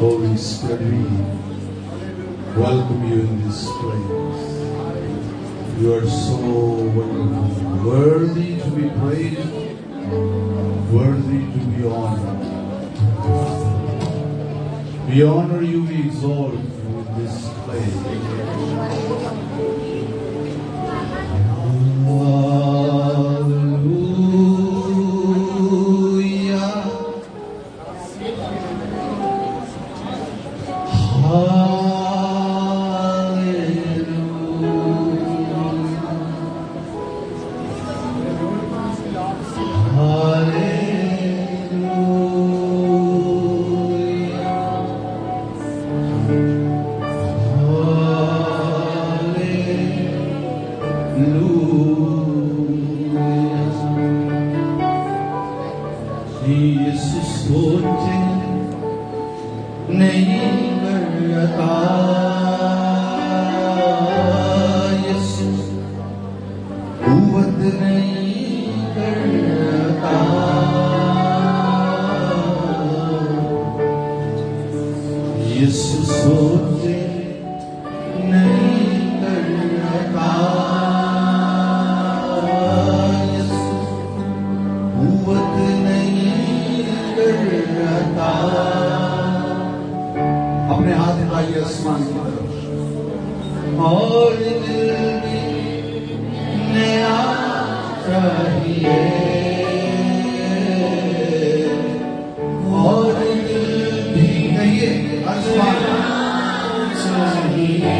Holy Spirit, we welcome you in this place. You are so wonderful, worthy to be praised, worthy to be honored. We honor you, we exalt you in this place. अपने हाथ उठाइए आसमान की तरफ और दिल में नया चाहिए और दिल भी कहिए आसमान चाहिए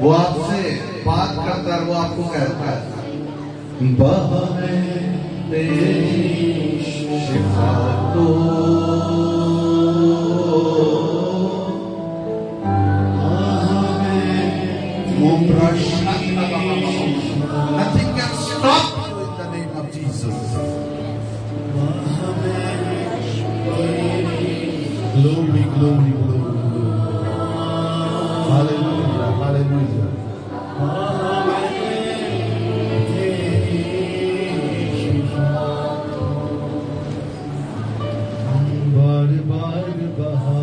वो आपसे बात करता है, वो आपको कहता है बाहें तेरी शिफा दो nothing can stop you in the name of Jesus. Glory, glory, glory. Hallelujah, hallelujah. बार बार बहा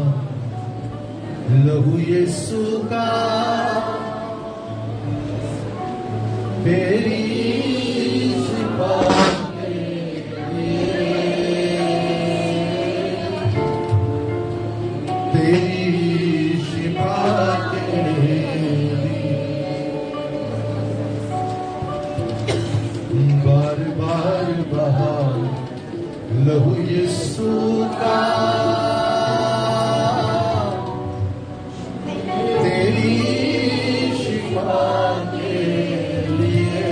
लहू यीशु का तेरी शिफा के लिए, तेरी शिफा के लिए बार बार बहा लहू यीशु का तेरी शिफा के लिए।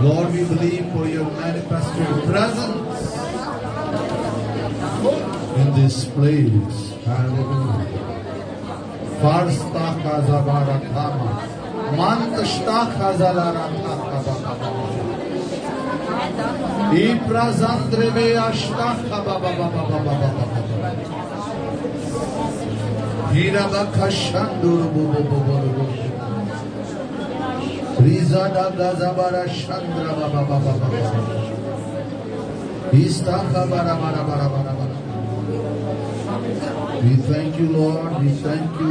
Lord, we believe for your manifested presence in this place. Hallelujah. Farsta kazabara thama, mantashta kazalara thaka. Iprazandre ve ashta kababa. Hirabakashandur bobo. Rizada Gazabara Chandra Baba. Istaka Bara. We thank you, Lord. We thank you.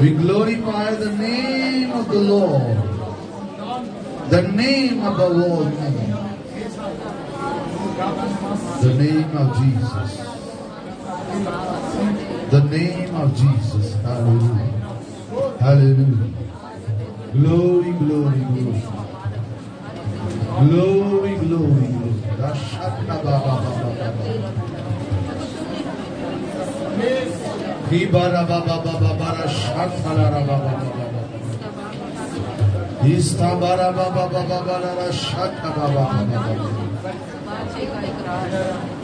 We glorify the name of the Lord, the name above all names. The name of Jesus. The name of Jesus. Hallelujah. Hallelujah. Glory. Rashata Baba. Hibara Baba Rashata Baba. Istabara Baba Rashata Baba.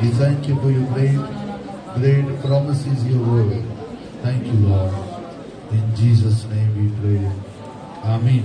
We thank you for your great promises, your word. Thank you, Lord. In Jesus' name we pray. Amen.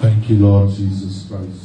Thank you, Lord Jesus Christ.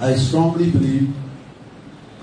I strongly believe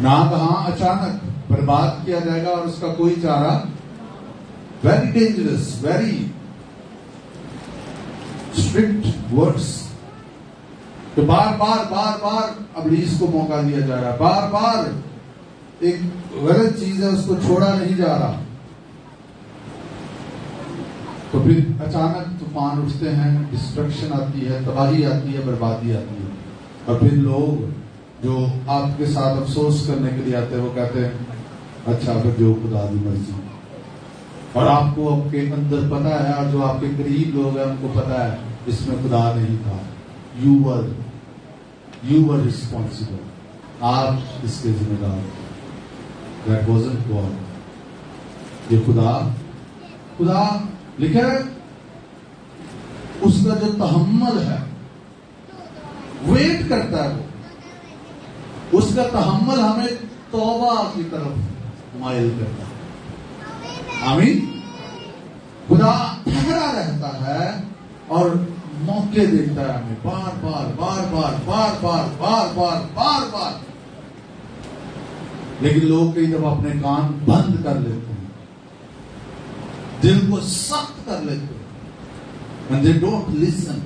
नागहां अचानक बर्बाद किया जाएगा और उसका कोई चारा। Very dangerous, very strict words. तो बार बार इब्लीस को मौका दिया जा रहा है, बार बार एक गलत चीज है उसको छोड़ा नहीं जा रहा। तो फिर अचानक तूफान उठते हैं, डिस्ट्रक्शन आती है, तबाही आती है, बर्बादी आती है। और फिर लोग जो आपके साथ अफसोस करने के लिए आते हैं वो कहते हैं अच्छा फिर जो खुदा की मर्जी। और आपको आपके अंदर पता है और जो आपके करीब लोग हैं उनको पता है इसमें खुदा नहीं था। यू वर रिस्पॉन्सिबल, आप इसके जिम्मेदार। That wasn't God. ये खुदा लिखा है उसका जो तहम्मुल है, वेट करता है वो, उसका तहम्मुल हमें तौबा की तरफ माइल करता है। आमीन। खुदा ठहरा रहता है और मौके देता है हमें बार। लेकिन लोग कई दफा अपने कान बंद कर लेते हैं, दिल को सख्त कर लेते हैं, and they don't listen।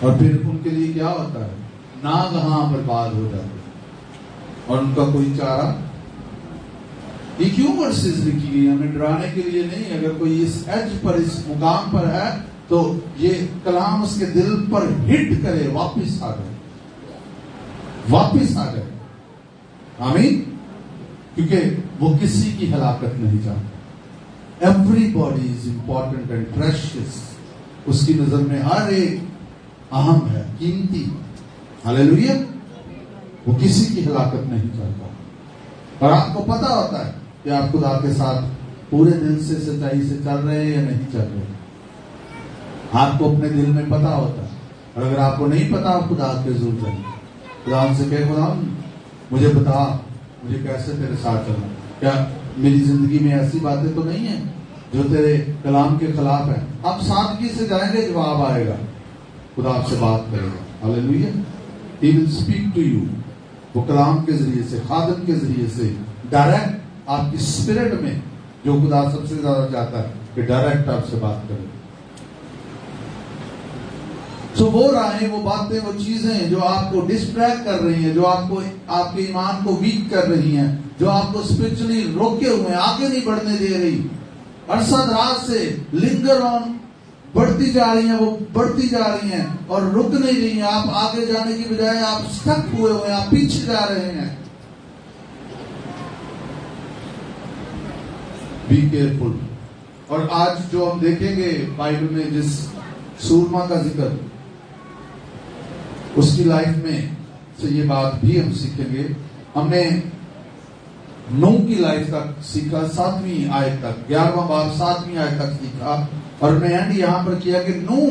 और फिर उनके लिए क्या होता है, नागहां बर्बाद हो जाते हैं और उनका कोई चारा। ये क्यों वर्सेस लिखी गई? हमें डराने के लिए नहीं। अगर कोई इस एज पर, इस मुकाम पर है तो ये कलाम उसके दिल पर हिट करे, वापिस आ जाए। आमीन। क्योंकि वो किसी की हलाकत नहीं चाहता। Everybody is important and precious. उसकी नजर में हर एक अहम है, कीमती। हालेलुया। वो किसी की हलाकत नहीं चाहता। और आपको पता होता है कि आप खुदा के साथ पूरे दिल से, सच्चाई से चल रहे हैं या नहीं चल रहे। आपको अपने दिल में पता होता है। और अगर आपको नहीं पता, आप खुदा के जरूर जाइए, खुदा से कहे खुदा मुझे बता, मुझे कैसे तेरे साथ चलना। क्या मेरी जिंदगी में ऐसी बातें तो नहीं है जो तेरे कलाम के खिलाफ है? आप सादगी से जाएंगे, जवाब आएगा, खुदा आपसे बात करेगा। Hallelujah. He will speak to you. वो कलाम के जरिए से, खादिम के जरिए से डायरेक्ट आपकी स्पिरिट में, जो खुदा सबसे ज्यादा चाहता है कि डायरेक्ट आपसे बात करे। तो वो राहें, वो बातें, वो चीजें जो आपको डिस्ट्रैक्ट कर रही हैं, जो आपको, आपके ईमान को वीक कर रही हैं, जो आपको स्पिरिचुअली रोके हुए, आगे नहीं बढ़ने दे रही, अरसा दराज से लिंगर ऑन बढ़ती जा रही हैं, वो बढ़ती जा रही हैं और रुक नहीं रही हैं। आप आगे जाने की बजाय आप स्टक हुए हुए, आप पीछे जा रहे हैं। Be careful. और आज जो हम देखेंगे बाइबल में जिस सूरमा का जिक्र, उसकी लाइफ में से ये बात भी हम सीखेंगे। हमने नूह की लाइफ तक सीखा, 7वीं आयत तक, 11वां बाब 7वीं आयत तक सीखा। और मैं एंड यहां पर किया कि नूह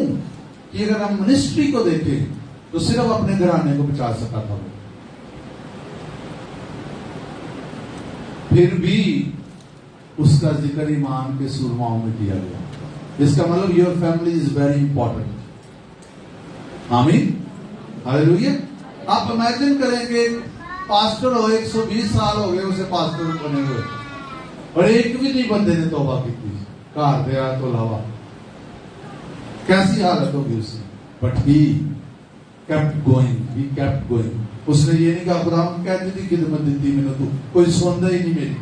की अगर हम मिनिस्ट्री को देखें तो सिर्फ अपने घराने को बचा सका था। फिर भी उसका जिक्र ईमान के सूरमाओं में किया गया। इसका मतलब your family is very important. आमीन। हालेलुया। आप इमेजिन करेंगे पास्टर हो, 120 साल हो गए उसे पास्टर बने हुए, और एक भी नहीं बंदे ने तौबा की थी घर दया तो अलावा, कैसी हालत होगी उसकी। But he kept going. उसने ये नहीं कहा खुदा कहती थी खिदमत दी मैंने, तू कोई सुनता ही नहीं मेरी।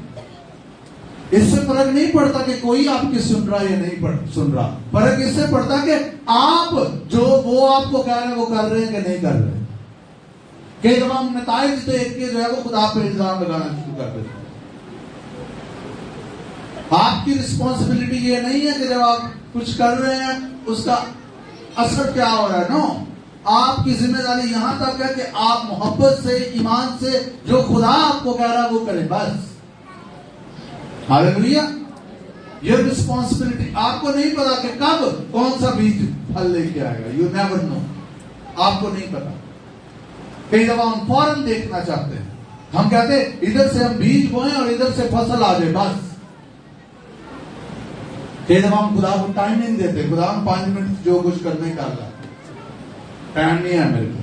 इससे फर्क नहीं पड़ता कि कोई आपकी सुन रहा या नहीं सुन रहा, फर्क इससे पड़ता कि आप जो वो आपको कह रहे हैं वो कर रहे हैं कि नहीं कर रहे। कई दफा हम नताइज देख के जो है वो खुदा पे इल्जाम लगाना शुरू कर देते हैं। आपकी रिस्पॉन्सिबिलिटी ये नहीं है कि जब आप कुछ कर रहे हैं उसका असर क्या हो रहा है। नो, आपकी जिम्मेदारी यहां तक है कि आप मोहब्बत से, ईमान से जो खुदा आपको कह रहा है वो करें, बस। हालेलुया। ये रिस्पॉन्सिबिलिटी। आपको नहीं पता कि कब कौन सा बीज फल लेके आएगा। You never know. आपको नहीं पता। कई दफा हम फौरन देखना चाहते हैं। हम कहते हैं इधर से हम बीज बोएं और इधर से फसल आ जाए, बस। कई दफा हम खुदा को टाइम नहीं देते। खुदा हम 5 मिनट जो कुछ करने का, टाइम नहीं है मेरे को।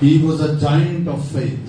He was a giant of faith.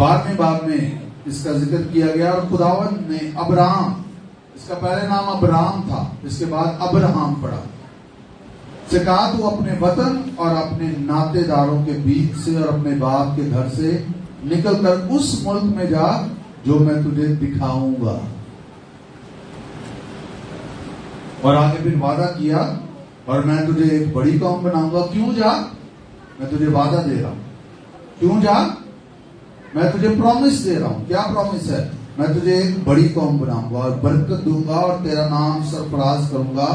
12वें बाब में इसका जिक्र किया गया और खुदावन ने अब्राहम, इसका पहले नाम अब्राहम था, इसके बाद अब्राहम पड़ा, से कहा तू अपने वतन और अपने नातेदारों के बीच से और अपने बाप के घर से निकल कर उस मुल्क में जा जो मैं तुझे दिखाऊंगा। और आगे फिर वादा किया और मैं तुझे एक बड़ी कौम बनाऊंगा। क्यों जा? मैं तुझे वादा दे रहा हूं। क्यों जा? मैं तुझे प्रॉमिस दे रहा हूं। क्या प्रॉमिस है? मैं तुझे एक बड़ी कौम बनाऊंगा और बरकत दूंगा और तेरा नाम सरफराज करूंगा,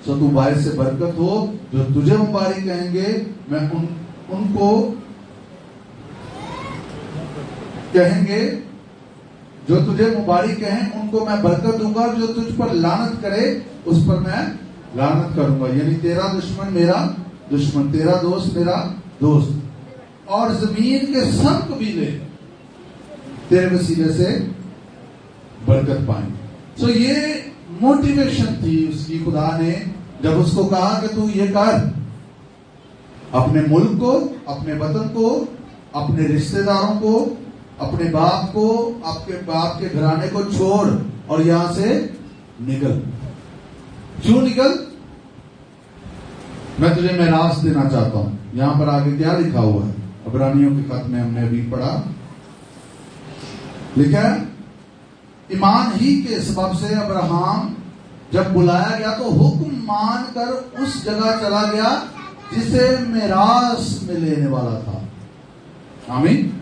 सो तू बाहर से बरकत हो। जो तुझे मुबारक कहेंगे मैं उनको कहेंगे, जो तुझे मुबारक कहें उनको मैं बरकत दूंगा, और जो तुझ पर लानत करे उस पर मैं लानत करूंगा। यानी तेरा दुश्मन मेरा दुश्मन, तेरा दोस्त मेरा दोस्त, और जमीन के सब कबीले तेरे वसीले से बरकत पाएंगे। सो ये मोटिवेशन थी उसकी। खुदा ने जब उसको कहा कि तू ये कर, अपने मुल्क को, अपने वतन को, अपने रिश्तेदारों को, अपने बाप को, आपके बाप के घराने को छोड़ और यहां से निकल। क्यों निकल? मैं तुझे मेरास देना चाहता हूं। यहां पर आगे क्या लिखा हुआ है? इब्रानियों के खत में हमने अभी पढ़ा, लिखा है ईमान ही के सबब से अब्राहम जब बुलाया गया तो हुक्म मानकर उस जगह चला गया जिसे मेरास में लेने वाला था। आमीन।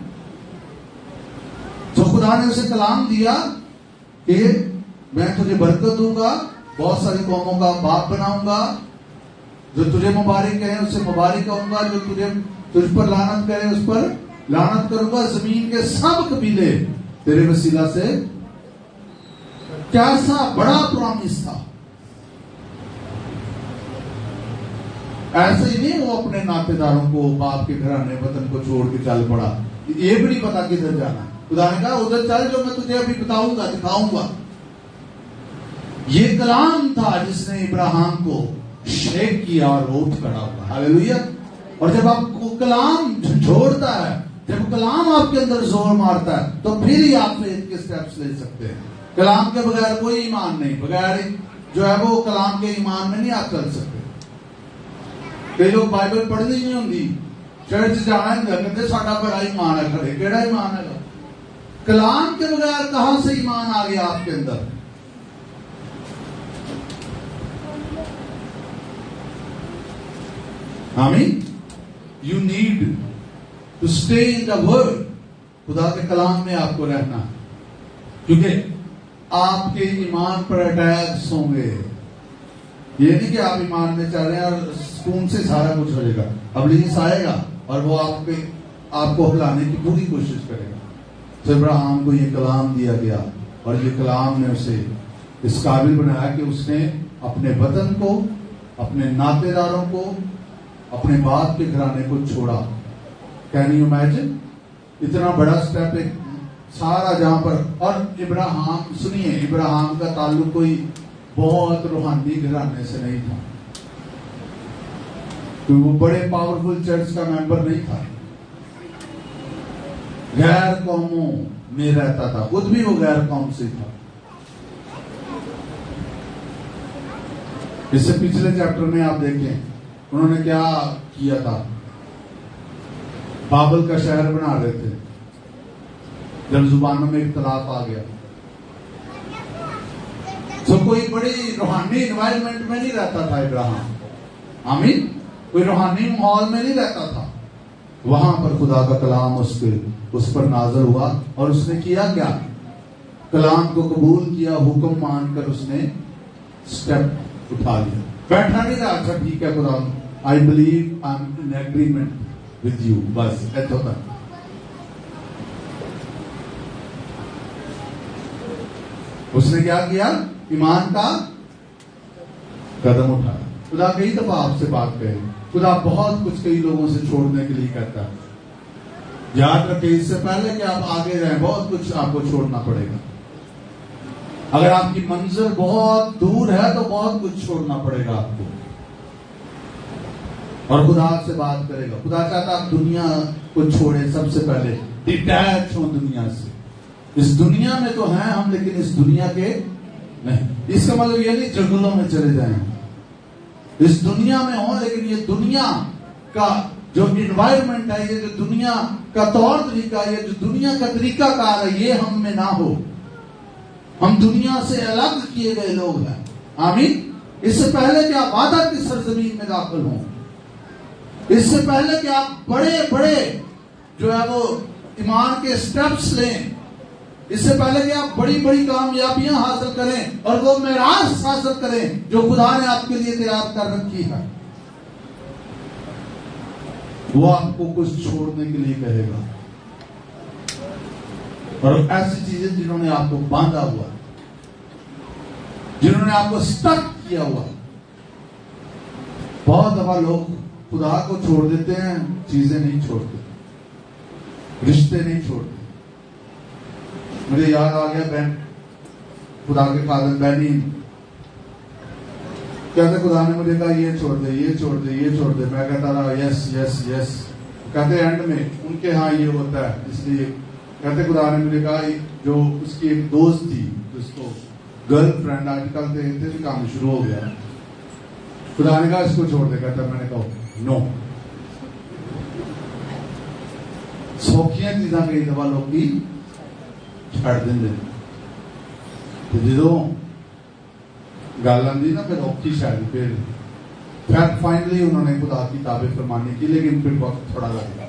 तो खुदा ने उसे कलाम दिया कि मैं तुझे बरकत दूंगा, बहुत सारी कौमों का बाप बनाऊंगा, जो तुझे मुबारक कहे उसे मुबारक कहूंगा, जो तुझ पर लानत करे उस पर लानत करूंगा। जमीन के सब कबीले तेरे वसीला से। कैसा बड़ा प्रॉमिस था। ऐसे ही नहीं वो अपने नातेदारों को, बाप के घराने वतन को छोड़ के चल पड़ा। ये भी नहीं पता किधर जाना। खुदा ने कहा उधर चल जो मैं तुझे अभी बताऊंगा, दिखाऊंगा। ये कलाम था जिसने इब्राहिम को शेक किया और वो उठ खड़ा हुआ। हालेलुया। और जब आपको कलाम झोड़ता है, जब कलाम आपके अंदर जोर मारता है, तो फिर ही आप फेथ के स्टेप्स ले सकते हैं। कलाम के बगैर कोई ईमान नहीं, बगैर जो है वो कलाम के ईमान में नहीं आप चल सकते। कई लोग बाइबल पढ़नी नहीं होंगी, चर्च जाना है, कहते साडा बड़ा ईमान है। खड़े केड़ा ईमान है? कलाम के बगैर कहां से ईमान आ गया आपके अंदर? आमीन। You need to stay in the word. खुदा के कलाम में आपको रहना, क्योंकि आपके ईमान पर अटैक्स होंगे। ये नहीं कि आप ईमान में चल रहे हैं और सुकून से सारा कुछ हो जाएगा। अबलीस आएगा और वो आपको हिलाने की पूरी कोशिश करेगा। तो इब्राहिम को ये कलाम दिया गया और ये कलाम ने उसे इस काबिल बनाया कि उसने अपने वतन को, अपने नातेदारों को, अपने बाप के घराने को छोड़ा। Can you imagine? इतना बड़ा स्टेप, एक सारा जहां पर। और इब्राहिम, सुनिए, इब्राहिम का ताल्लुक कोई बहुत रूहानी घराने से नहीं था, क्योंकि वो बड़े पावरफुल चर्च का मेंबर नहीं था। गैर कौमों में रहता था, खुद भी वो गैर कौम से था। इससे पिछले चैप्टर में आप देखें उन्होंने क्या किया था। बाबल का शहर बना रहे थे, जब जुबानों में इख्तलाफ आ गया। तो कोई बड़ी रूहानी एनवायरनमेंट में नहीं रहता था इब्राहिम। आमीन। कोई रूहानी माहौल में नहीं रहता था। वहां पर खुदा का कलाम उस पर नाज़िल हुआ और उसने किया क्या? कलाम को कबूल किया, हुक्म मानकर उसने स्टेप उठा लिया। बैठा नहीं रहा, अच्छा ठीक है खुदा, I believe, I am in agreement with you, बस ऐसा था। उसने क्या किया? ईमान का कदम उठाया। खुदा कई दफा आपसे बात करे, खुदा बहुत कुछ कई लोगों से छोड़ने के लिए कहता है। याद रखें, इससे पहले कि आप आगे जाएं, बहुत कुछ आपको छोड़ना पड़ेगा। अगर आपकी मंजिल बहुत दूर है तो बहुत कुछ छोड़ना पड़ेगा आपको। और खुदा आपसे बात करेगा। खुदा चाहता आप दुनिया को छोड़े, सबसे पहले डिटैच हो दुनिया से। इस दुनिया में तो हैं हम, लेकिन इस दुनिया के नहीं। इसका मतलब ये नहीं जंगलों में चले जाएं, इस दुनिया में हो, लेकिन ये दुनिया का जो इन्वायरमेंट है, ये जो दुनिया का तौर तरीका, ये जो दुनिया का तरीका कार है, ये हम में ना हो। हम दुनिया से अलग किए गए लोग हैं। आमीन। इससे पहले कि आप वादा की सरजमीन में दाखिल हों, इससे पहले कि आप बड़े बड़े जो है वो ईमान के स्टेप्स लें, इससे पहले कि आप बड़ी बड़ी कामयाबियां हासिल करें और वो मेरास हासिल करें जो खुदा ने आपके लिए तैयार कर रखी है, वो आपको कुछ छोड़ने के लिए कहेगा। और ऐसी चीजें जिन्होंने आपको बांधा हुआ, जिन्होंने आपको स्टक किया हुआ। बहुत दफा लोग खुदा को छोड़ देते हैं, चीजें नहीं छोड़ते, रिश्ते नहीं छोड़ते। मुझे याद आ गया बहन, खुदा के खादम बहनी कहते खुदा ने मुझे कहा ये छोड़ दे, ये छोड़ दे, ये छोड़ दे। मैं कहता रहा यस यस यस। कहते एंड में उनके यहाँ ये होता है, इसलिए कहते खुदा ने मुझे कहा जो उसकी एक दोस्त थी, जिसको गर्लफ्रेंड आजकल तो काम शुरू हो गया, खुदा ने कहा इसको छोड़ दे। कहता मैंने कहा नो। सौखियां चीजा कई दफा लोग की छड़ देंगे, तो जो गल आती ना फिर औखी शायद फिर फाइनली उन्होंने खुदा की ताबे फरमानी की, लेकिन फिर वक्त थोड़ा लगेगा।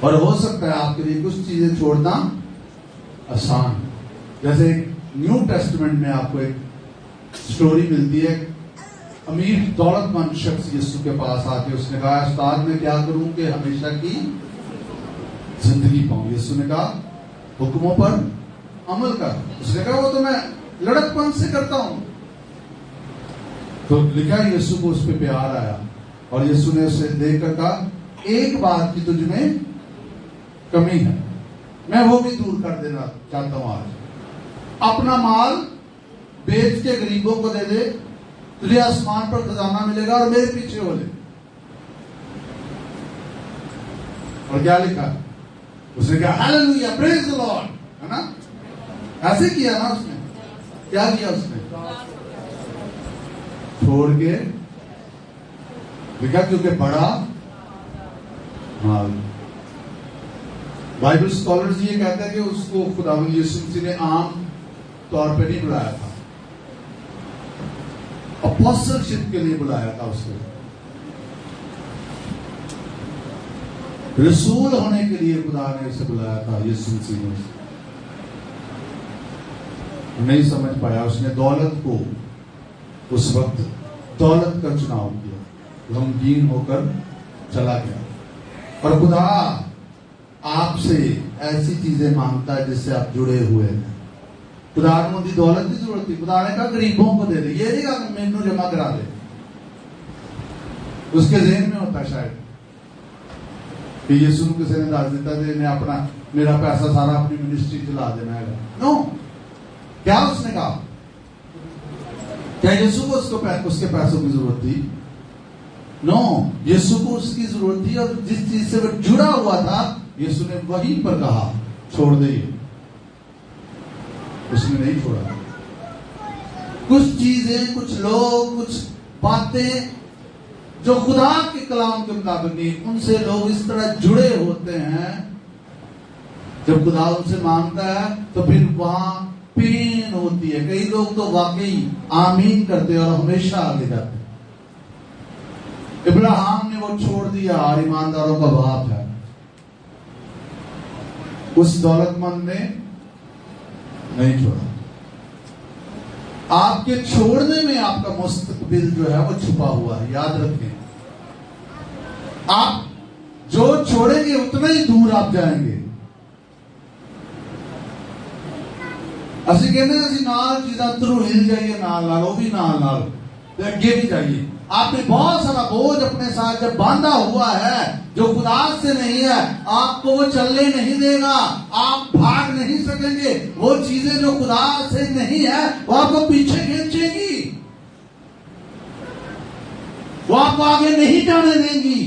और हो सकता है आपके लिए कुछ चीजें छोड़ना आसान। जैसे न्यू टेस्टमेंट में आपको एक स्टोरी मिलती है, अमीर दौलतमंद शख्स यीशु के पास आके उसने कहा उस्ताद मैं क्या करूं कि हमेशा की जिंदगी पाऊं। यीशु ने कहा हुक्मों पर अमल कर। उसने कहा वो तो मैं लड़कपन से करता हूं। तो लिखा यीशु को उस पर प्यार आया और यीशु ने उसे देखकर कहा एक बात की तुझ में कमी है, मैं वो भी दूर कर देना चाहता हूं। आज अपना माल बेच के गरीबों को दे दे, तुझे आसमान पर खजाना मिलेगा और मेरे पीछे हो ले। और क्या लिखा? उसने कहा हालेलुया प्रेज द लॉर्ड, है ना? ऐसे किया ना उसने। क्या किया उसने? छोड़ के लिखा क्योंकि बड़ा माल। बाइबल स्कॉलर्स ये कहते हैं कि उसको खुदावंद यीशु मसीह ने आम तौर पे नहीं बुलाया था, अपोस्टलशिप के लिए बुलाया था उसको, रसूल होने के लिए खुदा ने उसे बुलाया था। यीशु मसीह ने नहीं समझ पाया, उसने दौलत को उस वक्त दौलत का चुनाव किया, गमगीन होकर चला गया। और खुदा आपसे ऐसी चीजें मांगता है जिससे आप जुड़े हुए हैं। खुदा को उनकी दौलत की जरूरत थी, खुदा ने कहा गरीबों को दे दे, ये नहीं कहा मेनू जमा करा दे। उसके ज़हन में होता शायद कि यीशु को किसी ने दस दिता दे मैं अपना मेरा पैसा सारा अपनी मिनिस्ट्री चला देना है। नो, क्या उसने कहा? क्या यीशु को उसके पैसों की जरूरत थी? नो, यीशु को उसकी जरूरत थी और जिस चीज से वो जुड़ा हुआ था यीशु ने वहीं पर कहा छोड़ दे। उसने नहीं छोड़ा। कुछ चीजें, कुछ लोग, कुछ बातें जो खुदा के कलाम के मुताबिक नहीं, उनसे लोग इस तरह जुड़े होते हैं जब खुदा उनसे मांगता है तो फिर वहां पेन होती है। कई लोग तो वाकई आमीन करते और हमेशा आगे जाते। इब्राहिम ने वो छोड़ दिया और ईमानदारों का बाप है। उस दौलतमंद ने नहीं छोड़ा। आपके छोड़ने में आपका मुस्तकबिल जो है वो छुपा हुआ है, याद रखें। आप जो छोड़ेंगे उतना ही दूर आप जाएंगे। ਅਸੀਂ ਕਹਿੰਦੇ ਅਸੀਂ ਨਾਲ ਜਿੱਦਾਂ ਅੰਦਰੋਂ ਹਿਲ ਜਾਈਏ ਨਾਲ ਨਾਲ ਉਹ ਵੀ ਨਾਲ ਨਾਲ ਤੇ ਅੱਗੇ भी जाइए। आपने बहुत सारा बोझ अपने साथ जब बांधा हुआ है जो खुदा से नहीं है, आपको वो चलने नहीं देगा, आप भाग नहीं सकेंगे। वो चीजें जो खुदा से नहीं है वो आपको पीछे खींचेगी, वो आपको आगे नहीं जाने देंगी,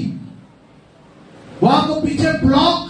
वो आपको पीछे block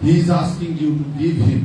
He is asking you to give him.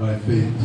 By faith.